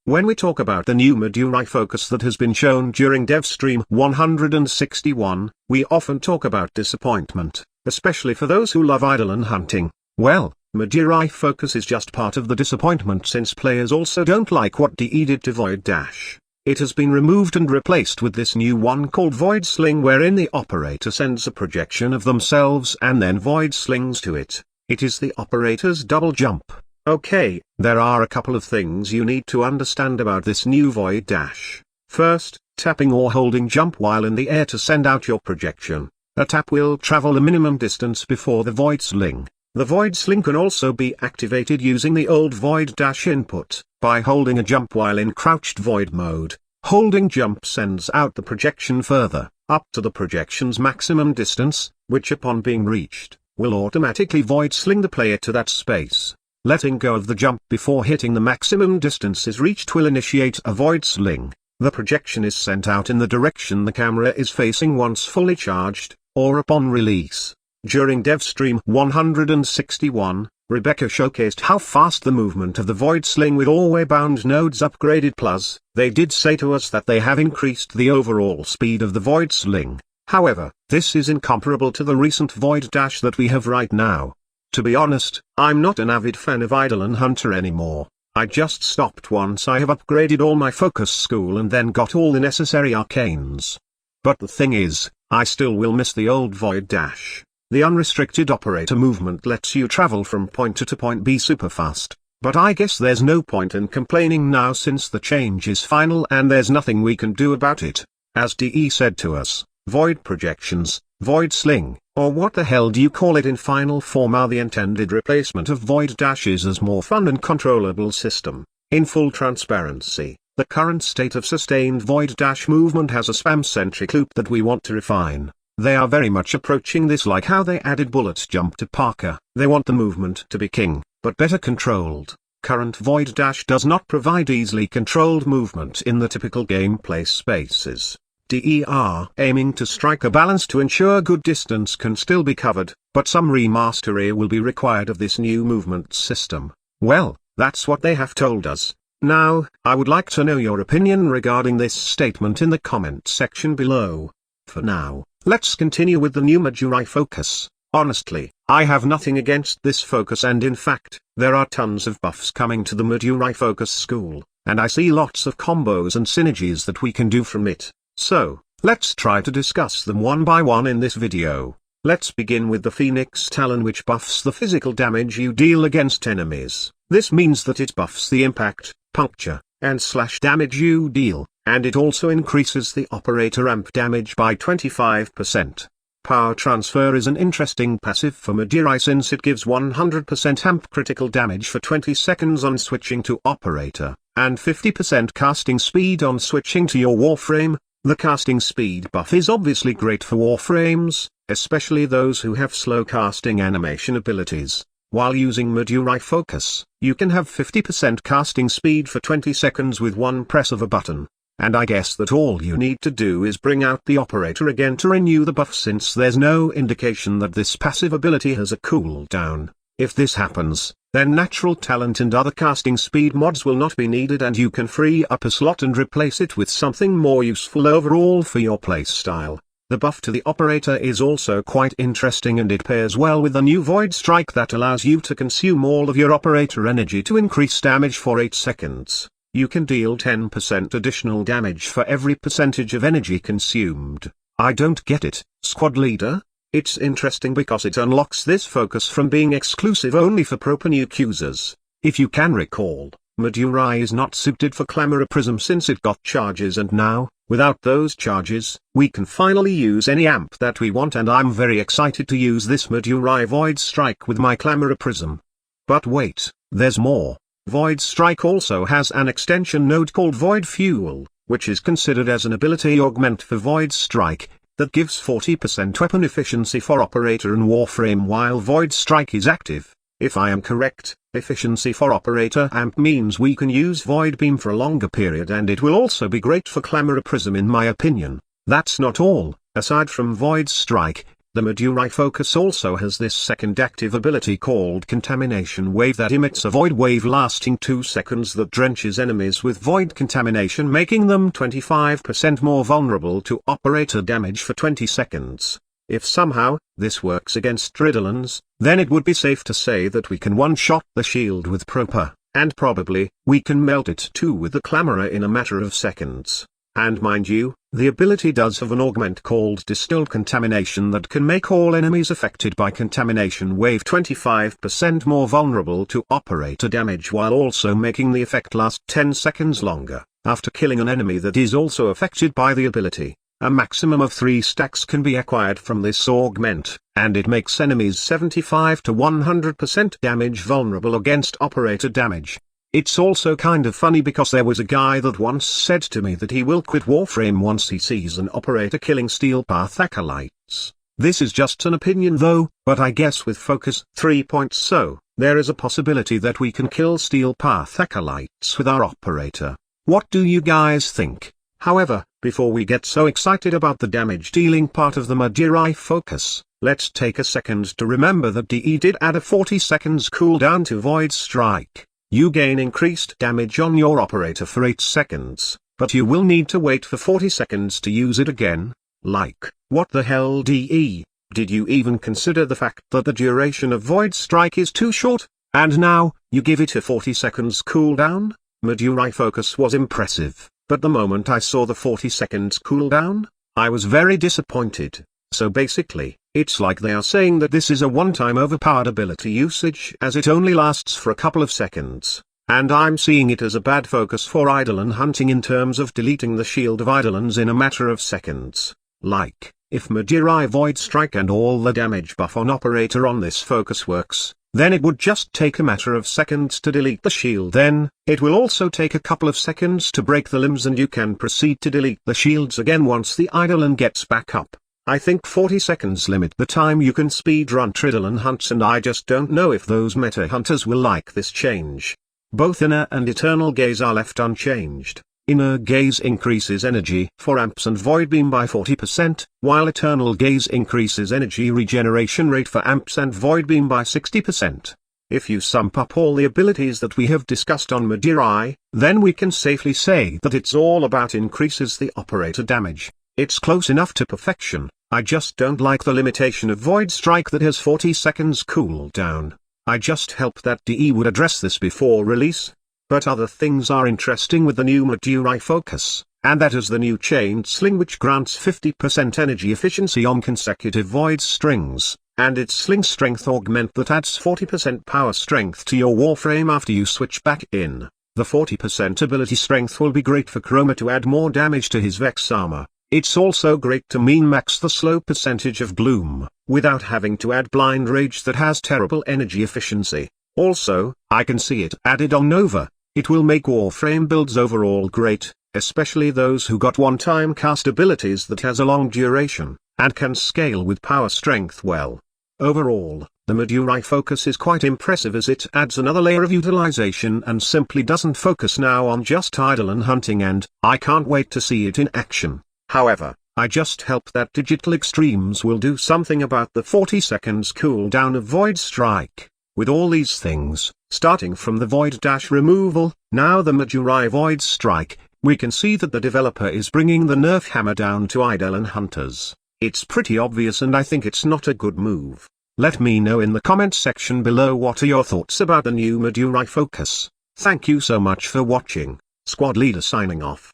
When we talk about the new Madurai focus that has been shown during DevStream 161, we often talk about disappointment, especially for those who love Eidolon hunting. Well, Madurai focus is just part of the disappointment since players also don't like what DE did to Void Dash. It has been removed and replaced with this new one called Void Sling, wherein the operator sends a projection of themselves and then Void slings to it. It is the operator's double jump. Okay, there are a couple of things you need to understand about this new Void Dash. First, tapping or holding jump while in the air to send out your projection. A tap will travel a minimum distance before the Void Sling. The Void Sling can also be activated using the old Void Dash input, by holding a jump while in crouched void mode. Holding jump sends out the projection further, up to the projection's maximum distance, which upon being reached, will automatically Void Sling the player to that space. Letting go of the jump before hitting the maximum distance is reached will initiate a Void Sling. The projection is sent out in the direction the camera is facing once fully charged, or upon release. During DevStream 161, Rebecca showcased how fast the movement of the Void Sling with all waybound nodes upgraded, plus, they did say to us that they have increased the overall speed of the Void Sling. However, this is incomparable to the recent Void Dash that we have right now. To be honest, I'm not an avid fan of Eidolon Hunter anymore. I just stopped once I have upgraded all my focus school and then got all the necessary arcanes. But the thing is, I still will miss the old Void Dash. The unrestricted operator movement lets you travel from point A to point B super fast, but I guess there's no point in complaining now since the change is final and there's nothing we can do about it. As DE said to us, Void projections, Void Sling, or what the hell do you call it in final form, are the intended replacement of Void Dashes as more fun and controllable system. In full transparency, the current state of sustained Void Dash movement has a spam-centric loop that we want to refine. They are very much approaching this like how they added bullet jump to Parker. They want the movement to be king, but better controlled. Current Void Dash does not provide easily controlled movement in the typical gameplay spaces. DE are aiming to strike a balance to ensure good distance can still be covered, but some remastery will be required of this new movement system. Well, that's what they have told us. Now, I would like to know your opinion regarding this statement in the comment section below. For now, let's continue with the new Madurai focus. Honestly, I have nothing against this focus, and in fact, there are tons of buffs coming to the Madurai focus school, and I see lots of combos and synergies that we can do from it. So, let's try to discuss them one by one in this video. Let's begin with the Phoenix Talon, which buffs the physical damage you deal against enemies. This means that it buffs the impact, puncture, and slash damage you deal, and it also increases the operator amp damage by 25%. Power Transfer is an interesting passive for Madurai since it gives 100% amp critical damage for 20 seconds on switching to operator, and 50% casting speed on switching to your Warframe. The casting speed buff is obviously great for Warframes, especially those who have slow casting animation abilities. While using Madurai focus, you can have 50% casting speed for 20 seconds with one press of a button. And I guess that all you need to do is bring out the operator again to renew the buff, since there's no indication that this passive ability has a cooldown. If this happens, then natural talent and other casting speed mods will not be needed, and you can free up a slot and replace it with something more useful overall for your playstyle. The buff to the operator is also quite interesting, and it pairs well with the new Void Strike that allows you to consume all of your operator energy to increase damage for 8 seconds. You can deal 10% additional damage for every percentage of energy consumed. I don't get it, squad leader. It's interesting because it unlocks this focus from being exclusive only for proper nuke users. If you can recall, Madurai is not suited for Clamora Prism since it got charges, and now, without those charges, we can finally use any amp that we want, and I'm very excited to use this Madurai Void Strike with my Clamora Prism. But wait, there's more. Void Strike also has an extension node called Void Fuel, which is considered as an ability augment for Void Strike, that gives 40% weapon efficiency for operator and Warframe while Void Strike is active. If I am correct, efficiency for operator amp means we can use Void Beam for a longer period, and it will also be great for Clamora Prism in my opinion. That's not all. Aside from Void Strike, the Madurai focus also has this second active ability called Contamination Wave that emits a void wave lasting 2 seconds that drenches enemies with void contamination, making them 25% more vulnerable to operator damage for 20 seconds. If somehow, this works against Ridolans, then it would be safe to say that we can one-shot the shield with proper, and probably, we can melt it too with the Clamorer in a matter of seconds. And mind you, the ability does have an augment called Distilled Contamination that can make all enemies affected by Contamination Wave 25% more vulnerable to operator damage while also making the effect last 10 seconds longer. After killing an enemy that is also affected by the ability, a maximum of 3 stacks can be acquired from this augment, and it makes enemies 75 to 100% damage vulnerable against operator damage. It's also kind of funny because there was a guy that once said to me that he will quit Warframe once he sees an operator killing Steel Path acolytes. This is just an opinion though, but I guess with Focus 3.0, there is a possibility that we can kill Steel Path acolytes with our operator. What do you guys think? However, before we get so excited about the damage dealing part of the Madurai focus, let's take a second to remember that DE did add a 40 seconds cooldown to Void Strike. You gain increased damage on your operator for 8 seconds, but you will need to wait for 40 seconds to use it again. Like, what the hell DE? Did you even consider the fact that the duration of Void Strike is too short, and now, you give it a 40 seconds cooldown? Madurai focus was impressive, but the moment I saw the 40 seconds cooldown, I was very disappointed. So basically, it's like they are saying that this is a one-time overpowered ability usage as it only lasts for a couple of seconds, and I'm seeing it as a bad focus for Eidolon hunting in terms of deleting the shield of Eidolons in a matter of seconds. Like, if Madurai Void Strike and all the damage buff on operator on this focus works, then it would just take a matter of seconds to delete the shield. Then, it will also take a couple of seconds to break the limbs and you can proceed to delete the shields again once the Eidolon gets back up. I think 40 seconds limit the time you can speedrun Ridolon hunts, and I just don't know if those meta hunters will like this change. Both Inner and Eternal Gaze are left unchanged. Inner Gaze increases energy for amps and Void Beam by 40%, while Eternal Gaze increases energy regeneration rate for amps and Void Beam by 60%. If you sum up all the abilities that we have discussed on Madurai, then we can safely say that it's all about increases the operator damage. It's close enough to perfection. I just don't like the limitation of Void Strike that has 40 seconds cooldown. I just hope that DE would address this before release. But other things are interesting with the new Madurai focus, and that is the new Chained Sling which grants 50% energy efficiency on consecutive void strings, and its Sling Strength augment that adds 40% power strength to your Warframe after you switch back in. The 40% ability strength will be great for Chroma to add more damage to his Vex armor. It's also great to min-max the slow percentage of Gloom, without having to add Blind Rage that has terrible energy efficiency. Also, I can see it added on Nova. It will make Warframe builds overall great, especially those who got one-time cast abilities that has a long duration, and can scale with power strength well. Overall, the Madurai focus is quite impressive as it adds another layer of utilization and simply doesn't focus now on just Eidolon hunting, and I can't wait to see it in action. However, I just hope that Digital Extremes will do something about the 40 seconds cooldown of Void Strike. With all these things, starting from the Void Dash removal, now the Madurai Void Strike, we can see that the developer is bringing the nerf hammer down to Eidolon hunters. It's pretty obvious and I think it's not a good move. Let me know in the comment section below what are your thoughts about the new Madurai focus. Thank you so much for watching. Squad Leader signing off.